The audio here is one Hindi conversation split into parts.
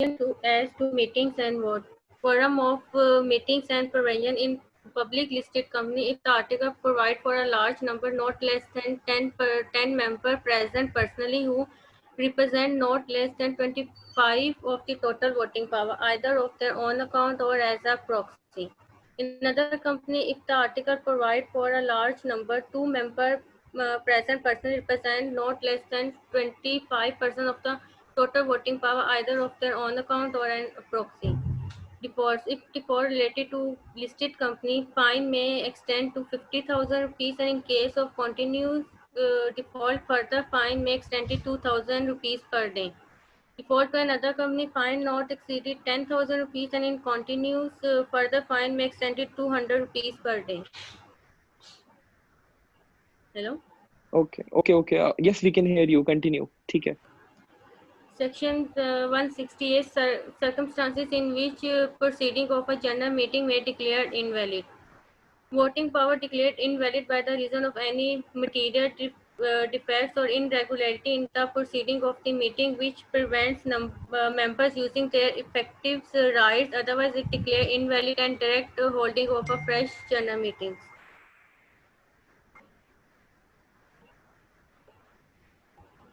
to meetings and vote. Forum of meetings and provision in public listed company if the article provide for a large number not less than 10 member present personally who represent not less than 25 of the total voting power either of their own account or as a proxy. In other company, if the article provide for a large number, two member present personally represent not less than 25% of the total voting power either of their own account or an proxy. Defaults. If default related to listed company, fine may extend to 50,000 rupees, and in case of continuous default, further fine may extend to 2,000 rupees per day. Default to another company, fine not exceeded 10,000 rupees, and in continuous further fine may extend to 200 rupees per day. Hello. Okay. Yes, we can hear you. Continue. ठीक है. Section 168 circumstances in which proceeding of a general meeting may declare invalid. Voting power declared invalid by the reason of any material defects or irregularity in the proceeding of the meeting which prevents members using their effective rights, otherwise it declared invalid and direct holding of a fresh general meetings.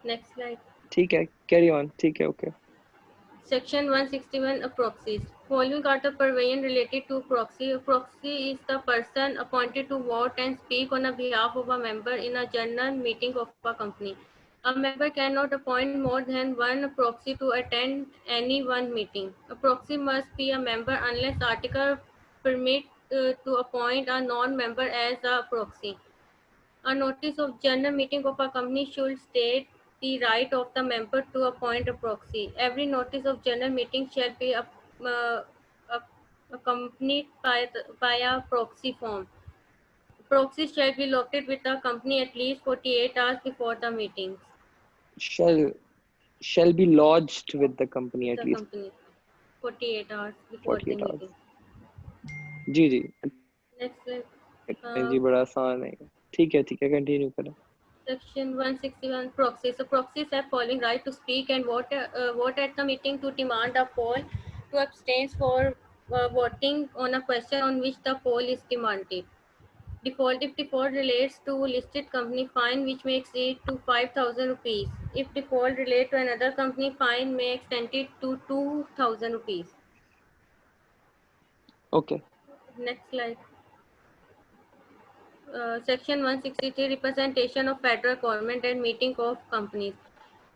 Next slide. ठीक है. Carry on. ठीक है. Okay. Section 161 proxies. Following are the provision related to proxy. A proxy is the person appointed to vote and speak on behalf of a member in a general meeting of a company. A member cannot appoint more than one proxy to attend any one meeting. A proxy must be a member unless article permit to appoint a non-member as a proxy. A notice of general meeting of a company should state the right of the member to appoint a proxy. Every notice of general meeting shall be uh, accompanied by a proxy form. Proxies shall be located with the company at least 48 hours before the meetings. Shall be lodged with the company at The least company 48 hours before the 48 hours. meeting. Ji. Next, जी बड़ा आसान है. ठीक है. Continue करें. Section 161 proxies. So proxies have following right to speak and vote at the meeting, to demand a poll, to abstain for voting on a question on which the poll is demanded. Default. If default relates to listed company, fine which may exceed to 5,000 rupees. If default relates to another company, fine may extend it to 2,000 rupees. Okay. Next slide. Section 163 representation of federal government and meeting of companies.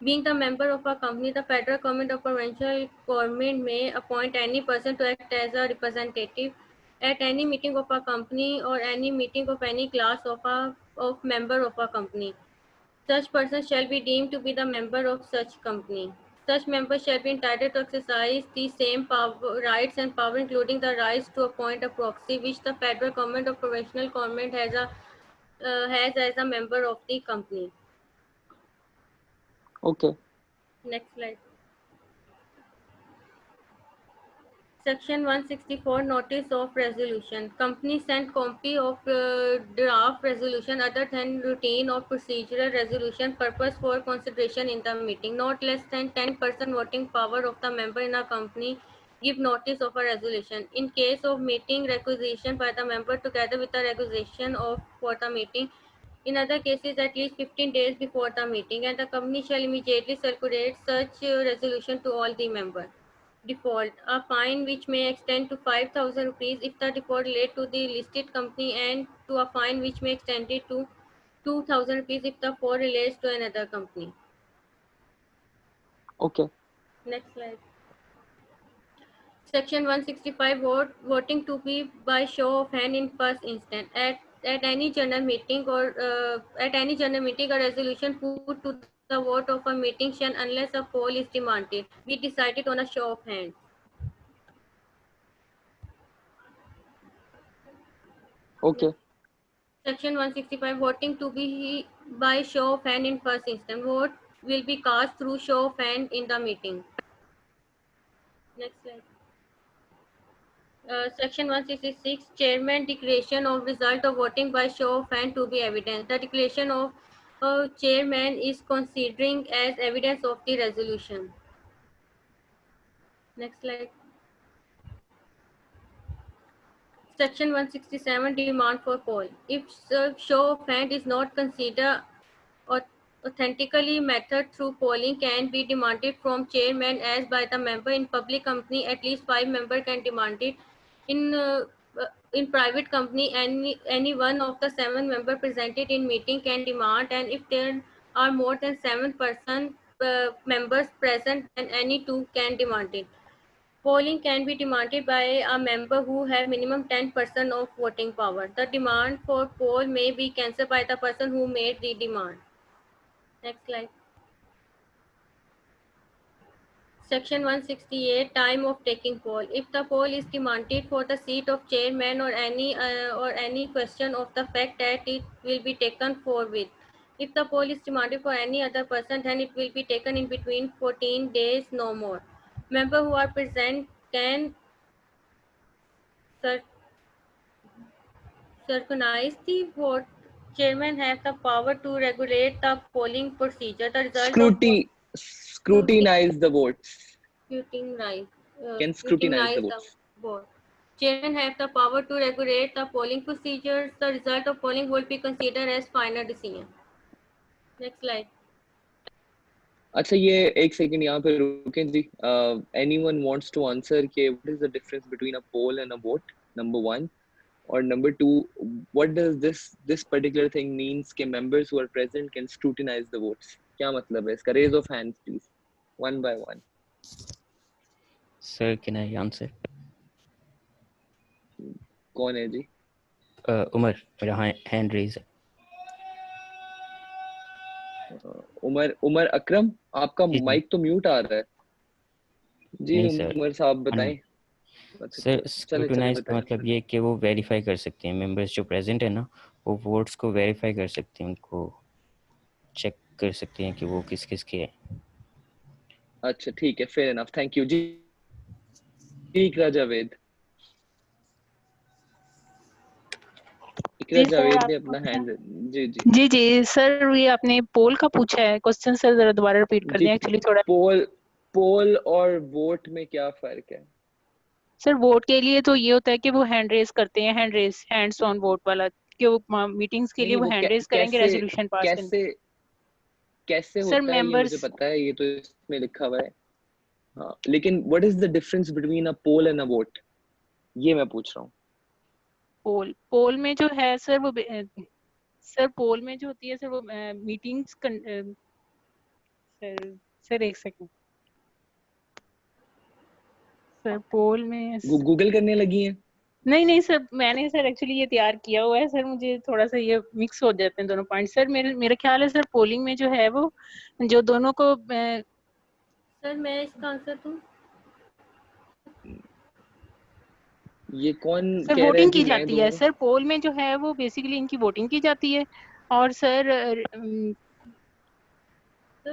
Being the member of a company, the federal government or provincial government may appoint any person to act as a representative at any meeting of a company or any meeting of any class of member of a company. Such person shall be deemed to be the member of such company. Such members shall be entitled to exercise the same rights and power, including the rights to appoint a proxy, which the federal government or provincial government has as a member of the company. Okay. Next slide. Section 164 Notice of Resolution. Company sent copy of draft resolution other than routine or procedural resolution purpose for consideration in the meeting. Not less than 10% voting power of the member in a company give notice of a resolution. In case of meeting requisition by the member together with the requisition of for the meeting, in other cases at least 15 days before the meeting, and the company shall immediately circulate such resolution to all the members. Default. A fine which may extend to 5,000 rupees if the default relate to the listed company, and to a fine which may extend it to 2,000 rupees if the default relates to another company. Okay. Next slide. Section 165 voting to be by show of hand in first instance. At any general meeting a resolution put to the vote of a meeting shall, unless a poll is demanded, be decided on a show of hands. Okay. Section 165 voting to be by show of hand in first instance. Vote will be cast through show of hand in the meeting. Next slide. Section 166 Chairman declaration of result of voting by show of hand to be evidence. The declaration of chairman is considering as evidence of the resolution. Next slide. Section 167, demand for poll. If show of hand is not considered authentically, method through polling can be demanded from chairman as by the member. In public company, at least 5 members can demand it. In in private company, any one of the 7 members presented in meeting can demand, and if there are more than 7 members present, then any two can demand it. Polling can be demanded by a member who have minimum 10% of voting power. The demand for poll may be cancelled by the person who made the demand. Next slide. Section 168, time of taking poll. If the poll is demanded for the seat of chairman or any question of the fact that it will be taken forthwith. If the poll is demanded for any other person, then it will be taken in between 14 days, no more. Members who are present can scrutinize the vote. Chairman has the power to regulate the polling procedure. The result of vote Scrutinize the votes. scrutinize, Can scrutinize the scrutinize the votes. vote. Chairman has the power to regulate the polling procedures. The result of polling will be considered as final decision. Next slide. अच्छा ये एक सेकंड यहाँ पे रुकें जी. Anyone wants to answer कि what is the difference between a poll and a vote? Number one. Or number two, what does this particular thing means कि members who are present can scrutinize the votes? क्या मतलब है इसका? Raise of hands, please. One by one. Sir, can I answer? कौन है जी? Umar, मेरा hand raise है. उमर अकरम, आपका जी, माइक तो म्यूट आ रहा है जी. नहीं सर, उमर साहब बताएं. सर स्क्रूटनाइज का मतलब ये कि वो वेरीफाई कर सकते हैं, मेंबर्स जो प्रेजेंट है ना वो वोट्स को वेरीफाई कर सकते हैं, उनको चेक कर सकते हैं कि वो किस किस के हैं. अच्छा ठीक है, फेयर इनफ, थैंक यू जी. इकरा जावेद. इकरा जावेद ने अपना हैंड. जी जी जी जी सर, ये आपने पोल का पूछा है क्वेश्चन सर, जरा दोबारा रिपीट कर दें. एक्चुअली थोड़ा पोल और वोट में क्या फर्क है? सर वोट के लिए तो ये होता है कि वो हैंड रेज करते हैं, हैंड्स ऑन वोट वाला, कि वो मीटिंग्स के लिए वो हैंड रेज करेंगे रेजोल्यूशन पास करेंगे. कैसे सर होता है ये मुझे पता है, ये तो इसमें लिखा हुआ है. हाँ, लेकिन what is the difference between a poll and a vote, ये मैं पूछ रहा हूँ. पोल में जो है सर वो सर पोल में जो होती है सर वो मीटिंग्स सर एक सेकंड सर, पोल में गूगल करने लगी हैं? नहीं सर, मैंने सर एक्चुअली ये तैयार किया हुआ है सर, मुझे थोड़ा सा ये मिक्स हो जाते हैं दोनों पॉइंट सर. मेरा ख्याल है सर पोलिंग में जो है वो जो दोनों को सर मैं इसका आंसर दूं? ये कौन सर कह रहा है वोटिंग जी? की जाती है सर. पोल में जो है वो बेसिकली इनकी वोटिंग की जाती है. और सर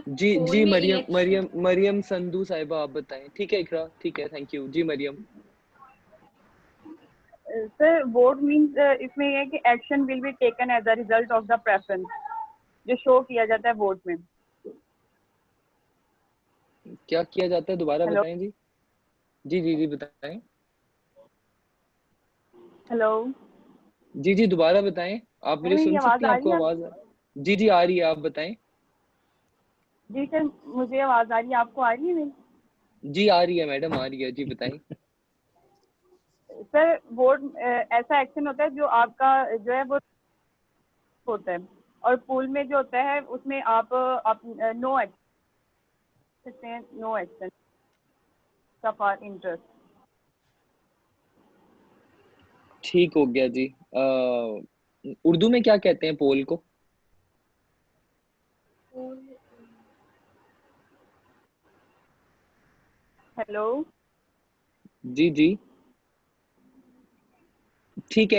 जी मरियम संधू साहिबा आप बताएं. ठीक है इकरा, ठीक है, thank you ji. Maryam. Sir vote means इसमें ये है कि action will be taken as a result of the preference, जो शो किया जाता है वोट में. क्या किया जाता है, दोबारा बताएं जी. जी बताएं. हेलो जी दोबारा बताएं. आप मेरी सुन सकती हैं? आपको आवाज? जी आ रही है, आप बताएं. जी सर मुझे आवाज आ रही है, आपको आ रही है मेरी? जी आ रही है मैडम, आ रही है जी, बताएं. सर वोट ऐसा एक्शन होता है जो आपका जो है वो होता है, और पूल में जो होता है उसमें आप no action, no action of our interest. ठीक हो गया जी. उर्दू में क्या कहते हैं पोल को? हेलो जी ठीक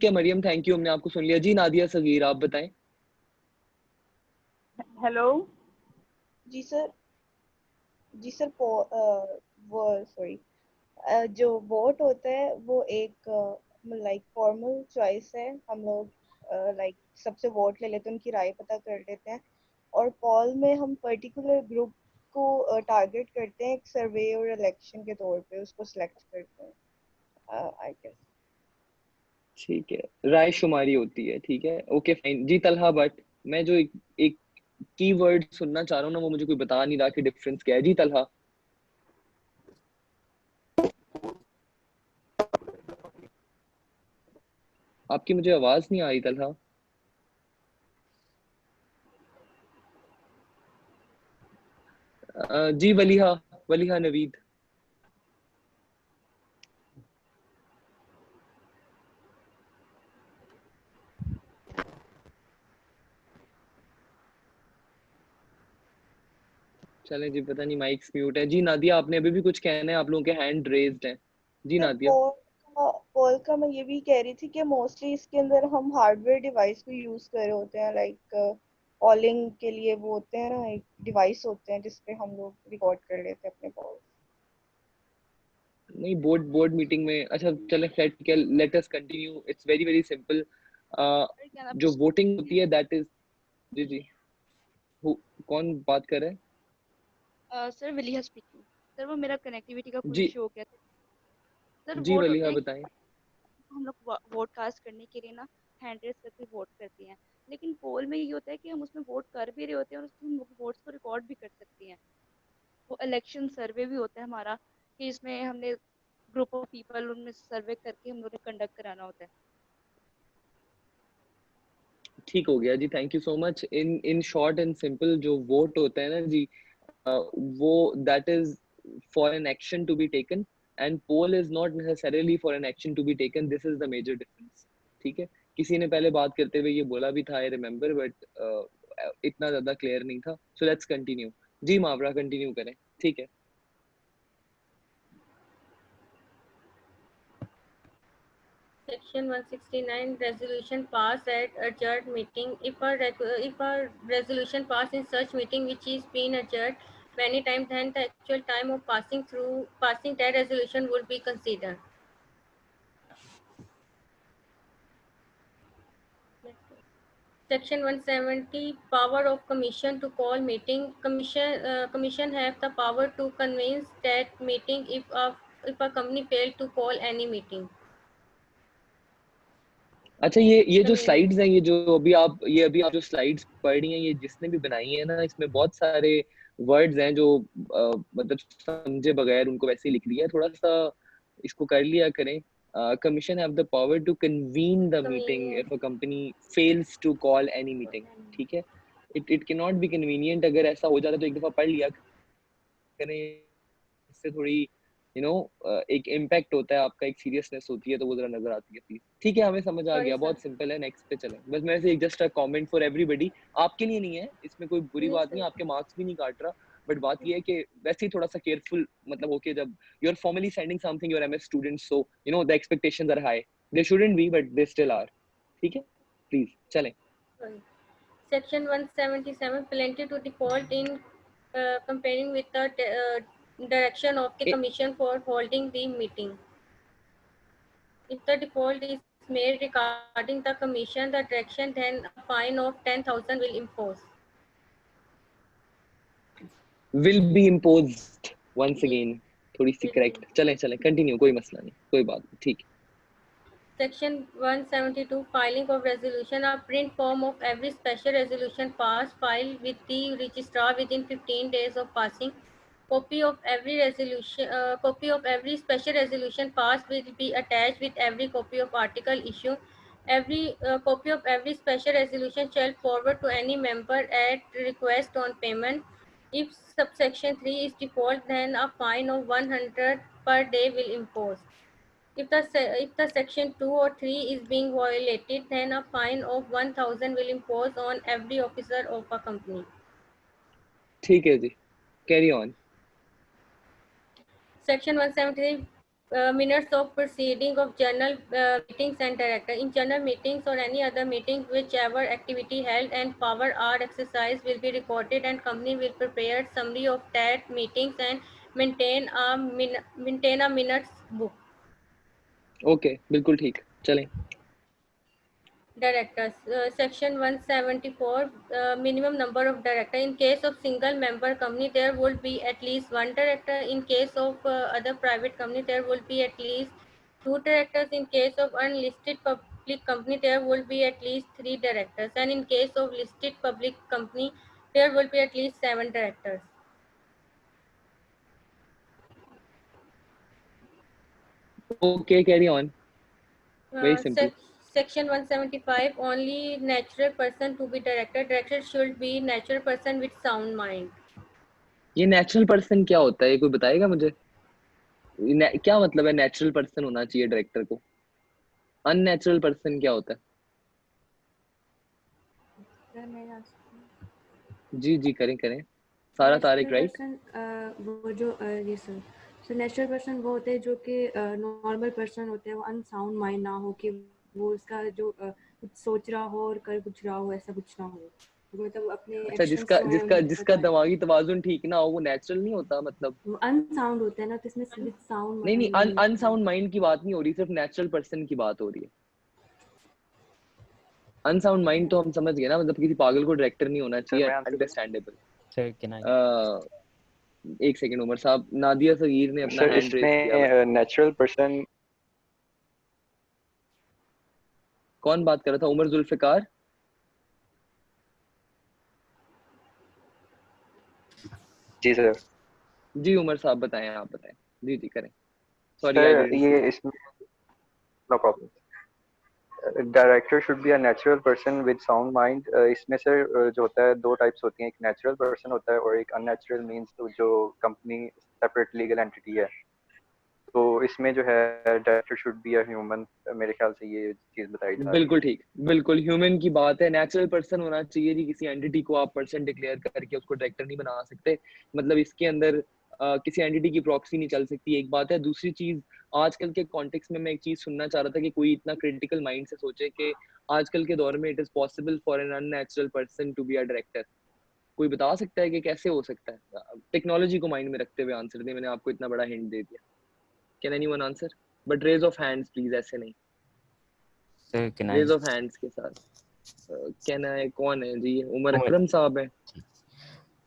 है मरियम, थैंक यू, हमने आपको सुन लिया जी. नादिया सगीर आप बताएं. हेलो जी सर वो सॉरी, जो वोट होता है वो एक लाइक फॉर्मल चॉइस है. हम लोग लाइक सबसे वोट ले लेते हैं, उनकी राय पता कर लेते हैं, और पॉल में हम पर्टिकुलर ग्रुप को टारगेट करते हैं एक सर्वे और इलेक्शन के तौर पे, उसको सिलेक्ट करते हैं आई गेस। ठीक है, राय शुमारी होती है, ठीक है, okay fine ji. Talha but मैं जो एक कीवर्ड सुनना चाह रहा हूँ ना, वो मुझे कोई बता नहीं रहा कि डिफरेंस क्या है जी। तलहा, आपकी मुझे आवाज नहीं आ रही तलहा। जी वलीहा, वलीहा नवीद। चलें जी, पता नहीं माइक्स म्यूट है जी। नादिया, आपने अभी भी कुछ कहना है? आप लोगों के हैंड रेज्ड हैं जी। नादिया, पोल का मैं ये भी कह रही थी कि मोस्टली इसके अंदर हम हार्डवेयर डिवाइस को यूज कर रहे होते हैं, लाइक कॉलिंग के लिए वो होते हैं ना, एक डिवाइस होते हैं जिसपे हम लोग रिकॉर्ड कर लेते हैं अपने कॉल। नहीं, बोर्ड मीटिंग में। अच्छा चलें, let us continue. It's very very simple. जो वोटिंग होती है दैट इज, जी जी, कौन बात कर रहे हैं? Sir वलीहा speaking. सर वो मेरा कनेक्टिविटी का कोई जी इशू हो गया था। सर जी वोट होते वलीहा हैं कि बताएं। हम लोग वोट कास्ट करने के लिए ना हैंड रेस करके वोट करते हैं, लेकिन पोल में ये होता है कि हम उसमें वोट कर भी रहे होते हैं और उसमें हम वोट्स को रिकॉर्ड भी कर सकते हैं। वो इलेक्शन सर्वे भी होता है हमारा, कि इसमें हमने ग्रुप ऑफ पीपल उनमें सर्वे करके हम लोग ने कंडक्ट कराना होता है। ठीक हो गया जी, thank you so much. In short and simple, जो वोट होता है ना जी, वो that is for an action to be taken, and poll is not necessarily for an action to be taken. This is the major difference, ठीक है। किसी ने पहले बात करते हुए ये बोला भी था, आई रिमेम्बर, बट इतना ज्यादा क्लियर नहीं था। सो लेट्स कंटिन्यू जी। मावरा, कंटिन्यू करें, ठीक है। Section 169 resolution passed at adjourned meeting. If a resolution passed in such meeting which is been adjourned many times, then the actual time of passing that resolution would be considered. Section 170 power of commission to call meeting. Commission have the power to convene that meeting if a company failed to call any meeting. अच्छा, ये जो स्लाइड्स हैं, ये अभी आप जो स्लाइड्स पढ़ रही हैं, ये जिसने भी बनाई है ना, इसमें बहुत सारे वर्ड्स हैं जो मतलब समझे बगैर उनको वैसे ही लिख दिया है। थोड़ा सा इसको कर लिया करें। Commission have the power to convene the meeting if a company fails to call any meeting, ठीक है। It can not be convenient. अगर ऐसा हो जाता तो एक दफा पढ़ लिया करें, इससे थोड़ी एक इम्पैक्ट होता है आपका, एक सीरियसनेस होती है, तो वो जरा नजर आती है प्लीज। ठीक है, हमें समझ आ गया, बहुत सिंपल है। नेक्स्ट पे चलें। बस मेरे से एक just a comment for everybody, आपके लिए नहीं है, इसमें कोई बुरी बात नहीं, आपके मार्क्स भी नहीं काट रहा, बट बात ये है कि वैसे ही थोड़ा सा केयरफुल, मतलब ओके, जब you are formally sending something your MS students, so the expectations are high, they shouldn't be but they still are, ठीक है। प्लीज चलें। Section 177 plenty to default in comparing with the direction of the commission for holding the meeting. If the default is made regarding the commission, the direction, then a fine of 10,000 will impose. Will be imposed once again, थोड़ी सी करेक्ट। चलें कंटिन्यू, कोई मसला नहीं, कोई बात नहीं, ठीक। Section 172 filing of resolution. A print form of every special resolution passed filed with the registrar within 15 days of passing. Copy of every special resolution passed will be attached with every copy of article issue. Every copy of every special resolution shall forward to any member at request on payment. If subsection 3 is default, then a fine of 100 per day will impose. If the section 2 or 3 is being violated, then a fine of 1,000 will impose on every officer of a company. ठीक है जी, carry on. Section 173 minutes of proceeding of general meetings and director. In general meetings or any other meetings, whichever activity held and power are exercised will be recorded, and company will prepare summary of that meetings and maintain a minutes book. Okay, बिल्कुल ठीक, चलें। Directors. Section 174, minimum number of director. In case of single member company, there will be at least one director. In case of other private company, there will be at least two directors. In case of unlisted public company, there will be at least three directors. And in case of listed public company, there will be at least 7 directors. Okay, carry on. Very simple. Section 175, only natural person to be director. Director should be natural person with sound mind. ये नेचुरल पर्सन क्या होता है, ये कोई बताएगा मुझे? क्या मतलब है नेचुरल पर्सन होना चाहिए डायरेक्टर को? अननेचुरल पर्सन क्या होता है? जी जी करें करें। सारा तारिक राइट? वो जो ये सर नेचुरल पर्सन वो होते हैं जो कि नॉर्मल पर्सन होते हैं, वो अनसाउंड माइंड ना हो कि वो उसका जो कुछ सोच रहा हो और कर कुछ रहा हो, ऐसा कुछ ना हो। मतलब अपने अच्छा, जिसका दिमागी तवाजुन ठीक ना हो वो नेचुरल नहीं होता, मतलब अनसाउंड होता है ना, तो इसमें सिर्फ साउंड नहीं अनसाउंड माइंड की बात नहीं हो रही, सिर्फ नेचुरल पर्सन की बात हो रही है। अनसाउंड माइंड तो हम समझ गए ना, मतलब किसी पागल को डायरेक्टर नहीं होना चाहिए, अंडरस्टैंडेबल। सर कैन आई एक सेकंड उमर साहब, नादिया सगीर ने अपना हैंड रेज किया। नेचुरल पर्सन कौन बात कर रहा था? उमर जुल्फिकार? जी सर। जी उमर साहब बताएं, आप बताएं। जी जी करें। सॉरी ये इसमें no problem. Director should be a natural person with sound mind. इसमें सर जो होता है दो टाइप्स होती हैं, एक नेचुरल पर्सन होता है और एक अननेचुरल मींस जो कंपनी सेपरेट लीगल एंटिटी है। तो इसमें जो है director should be a human, मेरे ख्याल से ये चीज बताई जा। बिल्कुल ठीक, बिल्कुल ह्यूमन की बात है। नेचुरल पर्सन होना चाहिए जी, किसी एंटिटी को आप पर्सन डिक्लेयर करके उसको डायरेक्टर नहीं बना सकते, मतलब इसके अंदर किसी एंटिटी की प्रॉक्सी नहीं चल सकती, एक बात है। दूसरी चीज, आजकल के कॉन्टेक्स्ट में मैं एक चीज सुनना चाह रहा था कि कोई इतना क्रिटिकल माइंड से सोचे कि आजकल के दौर में it is possible for an unnatural person to be a director. कोई बता सकता है कि कैसे हो सकता है? टेक्नोलॉजी को माइंड में रखते हुए आंसर दे, मैंने आपको इतना बड़ा हिंट दे दिया। Can anyone answer? But raise of hands please, ऐसे नहीं, sir can I raise of hands के साथ। कैन आई कौन है जी? उमर अकरम साहब है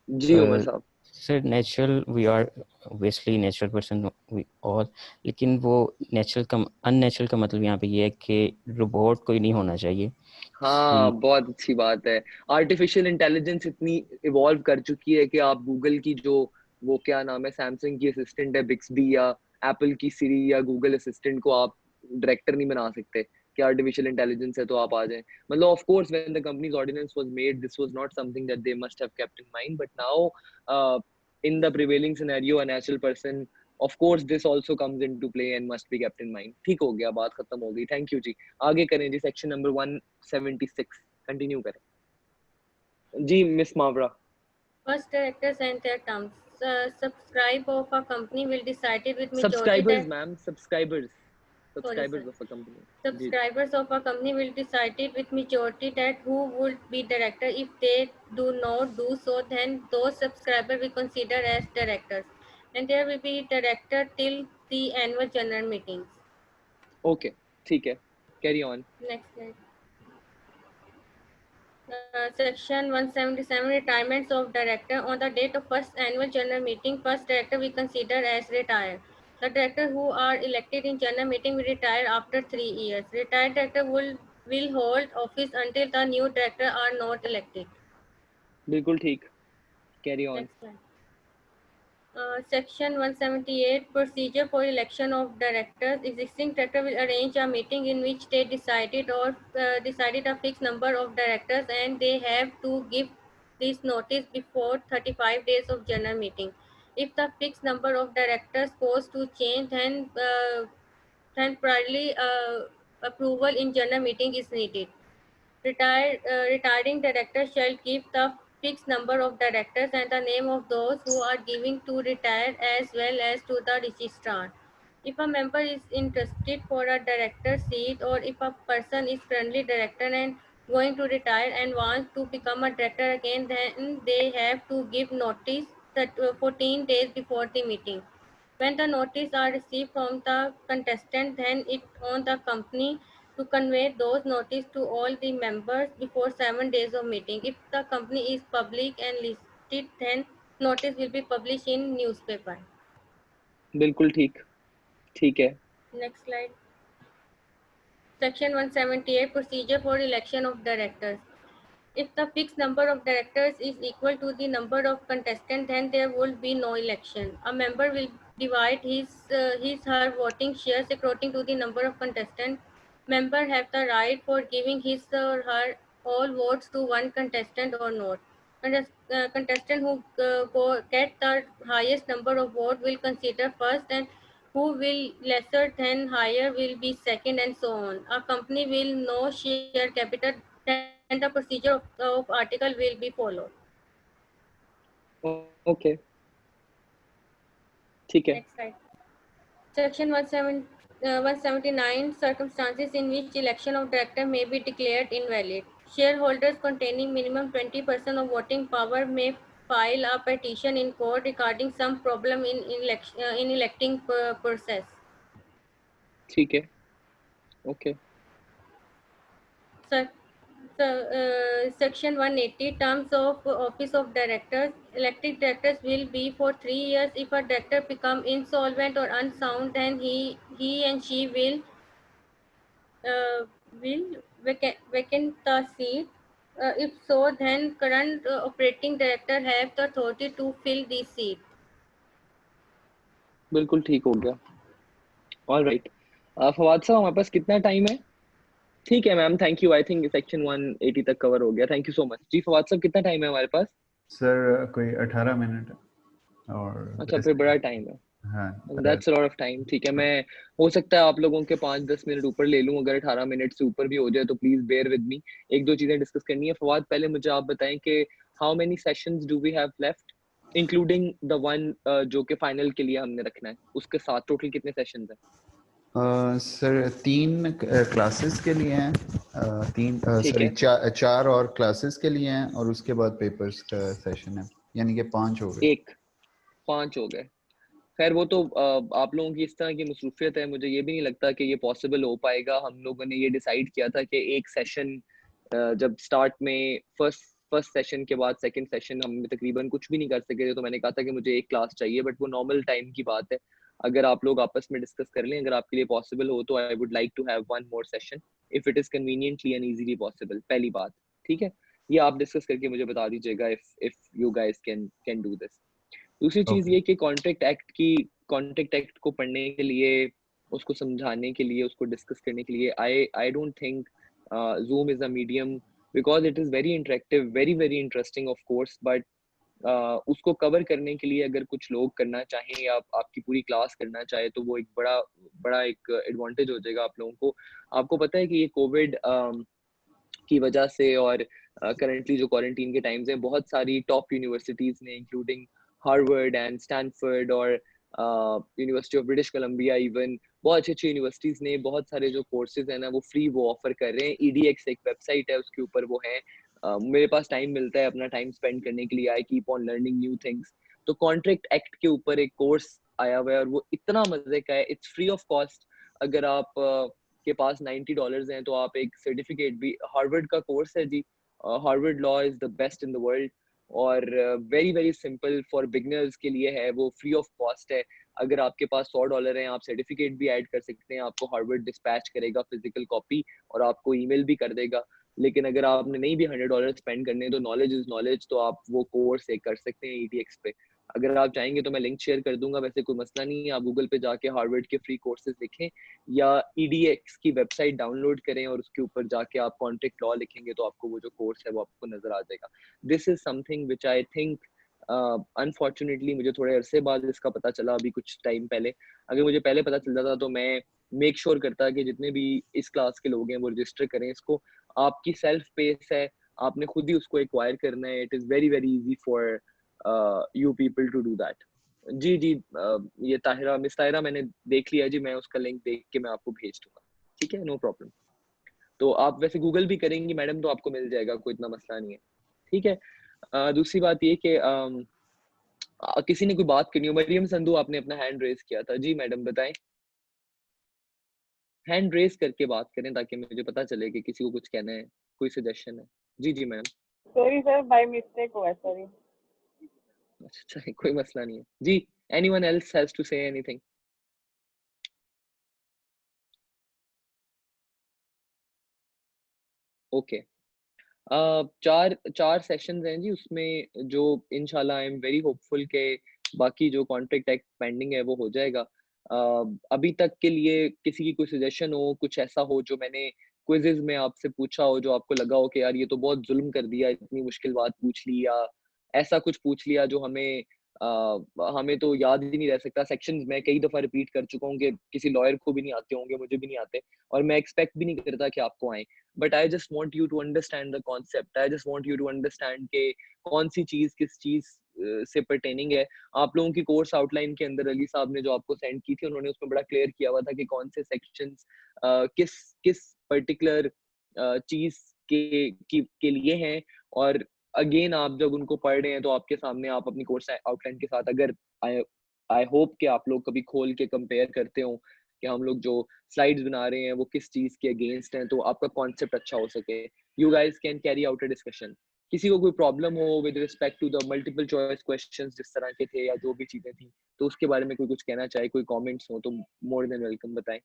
जी। उमर साहब sir natural we are obviously natural person we all, लेकिन वो नेचुरल का अननेचुरल का मतलब यहाँ पे ये है कि रोबोट कोई नहीं होना चाहिए। हाँ बहुत अच्छी बात है। आर्टिफिशियल इंटेलिजेंस इतनी इवॉल्व कर चुकी है कि आप गूगल की जो वो क्या नाम है, सैमसंग की असिस्टेंट है बिक्सबी, या एप्पल की सिरी या गूगल असिस्टेंट को आप डायरेक्टर नहीं बना सकते कि आर्टिफिशियल इंटेलिजेंस है तो आप आ जाएं। मतलब of course when the companies ordinance was made this was not something that they must have kept in mind, but now in the prevailing scenario a natural person of course this also comes into play and must be kept in mind। ठीक हो गया, बात खत्म हो गई। थैंक यू जी। आगे करें जी, सेक्शन नंबर 176 कंटिन्यू करें जी। Miss मावरा। First, directors and their terms. Subscribe of a company will decided with majority. Subscribers, ma'am. Subscribers of a company. Subscribers of a company will decided with majority that who would be director. If they do not do so, then those subscribers will consider as directors, and there will be director till the annual general meetings. Okay, ठीक है, carry on. Next slide. Section 177, retirements of director. On the date of first annual general meeting, first director we consider as retired. The directors who are elected in general meeting will retire after 3 years. Retired director will hold office until the new director are not elected. बिल्कुल ठीक, carry on. Next slide. Section 178, procedure for election of directors. Existing director will arrange a meeting in which they decided a fixed number of directors, and they have to give this notice before 35 days of general meeting. If the fixed number of directors goes to change, then temporarily approval in general meeting is needed. Retiring director shall give the fixed number of directors and the name of those who are giving to retire, as well as to the registrar. If a member is interested for a director seat, or if a person is currently director and going to retire and wants to become a director again, then they have to give notice 14 days before the meeting. When the notice are received from the contestant, then it on the company to convey those notice to all the members before 7 days of meeting. If the company is public and listed, then notice will be published in newspaper. बिल्कुल ठीक है. Next slide. Section 178, procedure for election of directors. If the fixed number of directors is equal to the number of contestants, then there will be no election. A member will divide her voting shares according to the number of contestants. Member have the right for giving his or her all votes to one contestant or not. Contestant who get the highest number of votes will consider first, and who will lesser than higher will be second, and so on. A company will no share capital, then the procedure of article will be followed. Okay. ठीक है. Next slide. Section 179, circumstances in which election of director may be declared invalid. Shareholders containing minimum 20% of voting power may file a petition in court regarding some problem in electing process. ठीक है. Okay. Section 180, terms of office of directors. Elected directors will be for 3 years. If a director become insolvent or unsound, then he and she will vacant the seat. If so, then current operating director have the authority to fill the seat. बिल्कुल ठीक हो गया. All right. फवाद साहब हमारे पास कितना टाइम है? ठीक है ma'am, thank you. I think section 180 तक कवर हो गया. Thank you so much. जी फवाद साहब कितना टाइम है हमारे पास? सर कोई 18 मिनट और अच्छा, फिर बड़ा टाइम है. हाँ, that's a lot of time. ठीक है, मैं हो सकता है आप लोगों के 5-10 मिनट ऊपर ले लूं. अगर 18 मिनट से ऊपर भी हो जाए तो प्लीज बेयर विद मी. एक दो चीजें डिस्कस करनी है. फवाद पहले मुझे आप बताएं कि how many sessions do we have left including the one जो कि फाइनल के लिए हमने रखना है, उसके साथ टोटल कितने सेशंस हैं? सर 3 क्लासेस के लिए हैं, 4 और क्लासेस के लिए हैं और उसके बाद पेपर्स का सेशन है, यानी कि 5 हो गए. 5 हो गए. खैर वो तो आप लोगों की इस तरह की मसरूफियत है, मुझे ये भी नहीं लगता कि ये पॉसिबल हो पाएगा. हम लोगों ने ये डिसाइड किया था कि एक सेशन जब स्टार्ट में फर्स्ट सेशन के बाद सेकंड सेशन हम तकरीबन कुछ भी नहीं कर सके थे, तो मैंने कहा था कि मुझे एक क्लास चाहिए. बट वो नॉर्मल टाइम की बात है, अगर आप लोग आपस में डिस्कस कर लें, अगर आपके लिए पॉसिबल हो तो I would like to have one more session if it is conveniently and easily possible. पहली बात, ठीक है, ये आप डिस्कस करके मुझे बता दीजिएगा if you guys can do this. दूसरी चीज ये कि कॉन्ट्रैक्ट एक्ट को पढ़ने के लिए, उसको समझाने के लिए, उसको डिस्कस करने के लिए I don't think Zoom is a medium because it is very interactive, very interesting of course, but उसको कवर करने के लिए अगर कुछ लोग करना चाहें या आपकी पूरी क्लास करना चाहे तो वो एक बड़ा एक एडवांटेज हो जाएगा आप लोगों को. आपको पता है कि ये कोविड की वजह से और करंटली जो क्वारंटीन के टाइम्स हैं, बहुत सारी टॉप यूनिवर्सिटीज ने इंक्लूडिंग हार्वर्ड एंड स्टैनफोर्ड और university of British Columbia, even बहुत अच्छी यूनिवर्सिटीज ने बहुत सारे जो कोर्सेज हैं ना वो फ्री वो ऑफर कर रहे हैं. EDX एक वेबसाइट है, उसके ऊपर वो है. मेरे पास टाइम मिलता है अपना टाइम स्पेंड करने के लिए. I keep on learning new things. तो कॉन्ट्रैक्ट एक्ट के ऊपर एक कोर्स आया हुआ है और वो इतना मजे का है. It's free of cost. अगर आप के पास $90 हैं तो आप एक सर्टिफिकेट भी, हार्वर्ड का कोर्स है जी, Harvard law is the best in the world और वेरी सिंपल फॉर बिगनर्स के लिए है. वो फ्री ऑफ कॉस्ट है. अगर आपके पास $100 हैं, आप सर्टिफिकेट भी ऐड कर सकते हैं. आपको हार्वर्ड डिस्पैच करेगा फिजिकल कॉपी और आपको ईमेल भी कर देगा. लेकिन अगर आपने नहीं भी $100 स्पेंड करने, तो नॉलेज इज नॉलेज, तो आप वो कोर्स एक कर सकते हैं EDX पे. अगर आप चाहेंगे तो मैं लिंक शेयर कर दूंगा, वैसे कोई मसला नहीं है. आप गूगल पे जाके हार्वर्ड के फ्री कोर्सेज लिखें या EDX की वेबसाइट डाउनलोड करें और उसके ऊपर जाके आप कॉन्ट्रैक्ट लॉ लिखेंगे तो आपको वो जो कोर्स है वो आपको नजर आ जाएगा. This is something which I think unfortunately मुझे थोड़े अरसे बाद इसका पता चला, अभी कुछ टाइम पहले. अगर मुझे पहले पता चलता था तो मैं मेक श्योर करता कि जितने भी इस क्लास के लोग हैं वो रजिस्टर करें इसको. आपकी सेल्फ पेस है, आपने खुद ही उसको एक्वायर करना है. It is very easy for you people to do that. जी ये मिस ताहिरा मैंने देख लिया जी, मैं उसका लिंक देख के मैं आपको भेज दूंगा, ठीक है, नो प्रॉब्लम. तो आप वैसे गूगल भी करेंगी मैडम तो आपको मिल जाएगा, कोई इतना मसला नहीं है, ठीक है. दूसरी बात ये कि किसी ने कोई बात करनी हो. मरियम संधू, आपने अपना हैंड रेज किया था. जी मैडम बताएं. हैंड रेज करके बात करें ताकि मुझे पता चले कि किसी को कुछ कहना है, कोई सजेशन है। जी जी madam. Sorry sir, by mistake हुआ, सॉरी। अच्छा कोई मसला नहीं है जी। Anyone else has to say anything? Okay. चार सेशंस हैं जी उसमें, जो इंशाल्लाह आई एम वेरी होपफुल के बाकी जो कॉन्ट्रैक्ट एक्ट पेंडिंग है वो हो जाएगा। अभी तक के लिए किसी की कोई सजेशन हो, कुछ ऐसा हो जो मैंने क्विज़ेज़ में आपसे पूछा हो जो आपको लगा हो कि यार ये तो बहुत जुल्म कर दिया, इतनी मुश्किल बात पूछ ली, या ऐसा कुछ पूछ लिया जो हमें तो याद ही नहीं रह सकता। सेक्शंस मैं कई दफ़ा रिपीट कर चुका हूँ कि किसी लॉयर को भी नहीं आते होंगे, मुझे भी नहीं आते, और मैं एक्सपेक्ट भी नहीं करता कि आपको आए। But I just want you to understand the concept, I just want you to understand के कौन सी चीज़ किस चीज़ से परटेनिंग है। आप लोगों की कोर्स आउटलाइन के अंदर अली साहब ने जो आपको सेंड की थी, उन्होंने उसमें बड़ा क्लियर किया हुआ था कि कौन से सेक्शंस किस किस पर्टिकुलर चीज़ के लिए हैं। और अगेन आप जब उनको पढ़ रहे हैं तो आपके सामने आप अपनी कोर्स आउटलाइन के साथ, अगर आई आई होप कि आप लोग कभी खोल के कंपेयर करते हो कि हम लोग जो स्लाइड्स बना रहे हैं वो किस चीज़ के अगेंस्ट हैं, तो आपका कॉन्सेप्ट अच्छा हो सके। You guys can carry out a discussion. किसी को कोई प्रॉब्लम हो with respect to the multiple choice questions जिस तरह के थे या जो भी चीज़ें थी, तो उसके बारे में कोई कुछ कहना चाहे, कोई कमेंट्स हो तो मोर देन वेलकम, बताएं।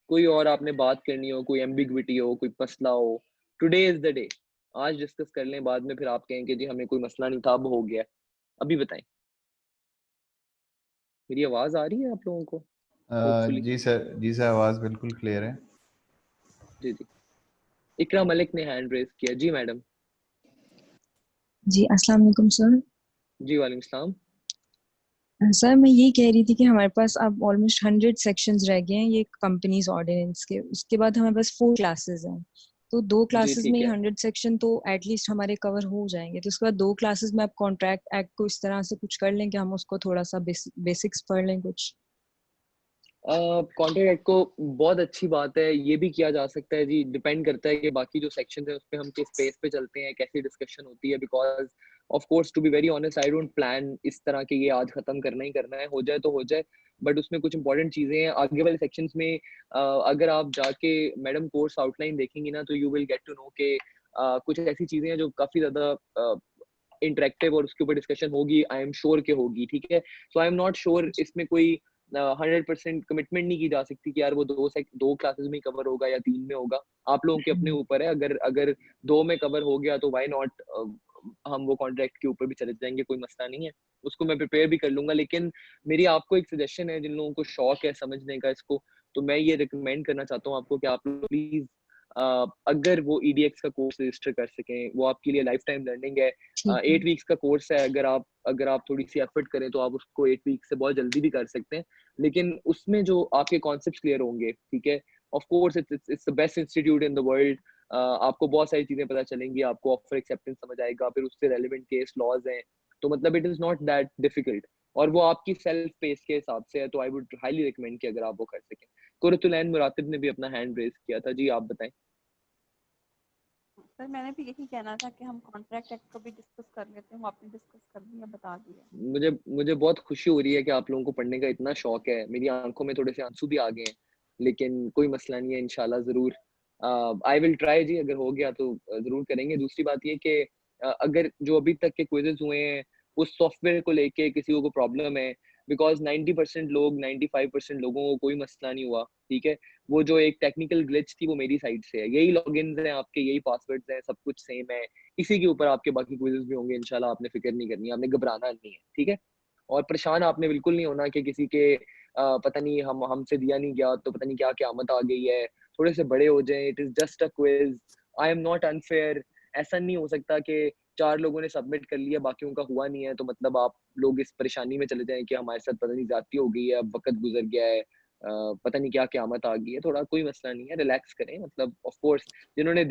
कोई और आपने बात करनी हो, कोई एम्बिग्विटी हो, कोई मसला हो, टुडे इज द डे, आज डिस्कस कर लें, बाद में फिर आप कहें कि जी हमें कोई मसला नहीं था, अब हो गया। अभी बताएं। मेरी आवाज आ रही है आप लोगों को? जी सर आवाज बिल्कुल क्लियर है। जी जी। इकरा मलिक ने हैंड रेज किया। जी मैडम। जी अस्सलाम वालेकुम सर। जी वालेकुम सलाम। सर मैं यही कह रही थी कि हमारे पास अब ऑलमोस्ट 100 सेक्शंस रह गए हैं ये कंपनीज ऑर्डिनेंस के। उसके बाद हमारे पास 4 क्लासेस हैं, तो 2 जी क्लासेस में ठीक है। 100 सेक्शन तो एटलीस्ट हमारे कवर हो जाएंगे। तो उसके बाद 2 क्लासेस में आप कॉन्ट्रैक्ट एक्ट को इस तरह से कुछ कर लें कि हम उसको थोड़ा सा बेसिक्स पढ़ लें कुछ। कॉन्ट्रैक्ट एक्ट को बहुत अच्छी बात है, ये भी किया जा सकता है जी। डिपेंड करता है कि बाकी जो सेक्शन है उस पर हम किस पेस पे चलते हैं, कैसी डिस्कशन होती है। Because of course to be very honest I don't plan इस तरह के ये आज खत्म करना ही करना है, हो जाए तो हो जाए, बट उसमें कुछ इंपॉर्टेंट चीजें हैं आगे वाले सेक्शंस में। अगर आप जाके मैडम कोर्स आउटलाइन देखेंगे ना तो you will get to know के कुछ ऐसी चीजें हैं जो काफी ज्यादा इंटरेक्टिव और उसके ऊपर डिस्कशन होगी, आई एम श्योर के होगी। ठीक है, सो आई एम नॉट श्योर इसमें कोई 100% कमिटमेंट नहीं की जा सकती कि यार वो दो क्लासेस में कवर होगा या 3 में होगा। आप लोगों के अपने ऊपर है, अगर अगर 2 में कवर हो गया तो व्हाई नॉट, हम वो कॉन्ट्रैक्ट के ऊपर भी चले जाएंगे, कोई मसला नहीं है, उसको मैं प्रिपेयर भी कर लूंगा। लेकिन मेरी आपको एक सजेशन है, जिन लोगों को शौक है समझने का इसको, तो मैं ये रिकमेंड करना चाहता हूँ आपको कि आप लोग प्लीज अगर वो EDX का कोर्स रजिस्टर कर सकें, वो आपके लिए लाइफ टाइम लर्निंग है। 8 वीक्स का कोर्स है, अगर आप थोड़ी सी एफर्ट करें तो आप उसको 8 वीक से बहुत जल्दी भी कर सकते हैं। लेकिन उसमें जो आपके कॉन्सेप्ट क्लियर होंगे, ठीक है, of course it's the best institute in the world. आपको बहुत सारी चीजें पता चलेंगी, आपको ऑफर एक्सेप्टेंस समझ आएगा, फिर उससे रेलेवेंट केस लॉज हैं, तो मतलब it is not that difficult, और वो आपकी सेल्फ पेस के हिसाब से है। तो आई वुड हाईली रिकमेंड कि अगर आप वो कर सकें। कुरतुलैन मुरातिब ने भी अपना हैंड रेज किया था। जी आप बताएं। सर मैंने भी यही कहना था कि हम कॉन्ट्रैक्ट एक्ट को भी डिस्कस कर लेते हैं, आपने डिस्कस कर दिया, बता दिया। मुझे बहुत खुशी हो रही है कि आप लोगों को पढ़ने का इतना शौक है। मेरी आंखों में थोड़े से आंसू भी आ गए हैं, लेकिन कोई मसला नहीं है, इंशाल्लाह ज़रूर आई विल ट्राई जी। अगर हो गया तो ज़रूर करेंगे। दूसरी बात ये कि अगर जो अभी तक के क्विज़ेस हुए हैं उस सॉफ्टवेयर को लेके किसी को प्रॉब्लम है, बिकॉज 90% लोग 95% लोगों को कोई मसला नहीं हुआ, ठीक है। वो जो एक टेक्निकल ग्लिच थी वो मेरी साइड से है, यही लॉगिन्स हैं आपके, यही पासवर्ड्स हैं, सब कुछ सेम है, इसी के ऊपर आपके बाकी क्विज़ेस भी होंगे इंशाल्लाह। आपने फिक्र नहीं करनी है, आपने घबराना नहीं है, ठीक है। और परेशान आपने बिल्कुल नहीं होना कि किसी के पता नहीं हमसे दिया नहीं गया तो पता नहीं क्या क़यामत आ गई है, थोड़े से बड़े हो जाएं, it is just a quiz, I am not unfair. ऐसा नहीं हो सकता कि 4 लोगों ने सबमिट कर लिया बाकियों का हुआ नहीं है, तो मतलब आप लोग इस परेशानी में चले जाएं कि हमारे साथ पता नहीं ज्यादती हो गई है, अब वक्त गुजर गया है, पता नहीं क्या क़यामत आ गई है। थोड़ा कोई मसला नहीं है, रिलैक्स करें। मतलब ऑफ कोर्स जिन्होंने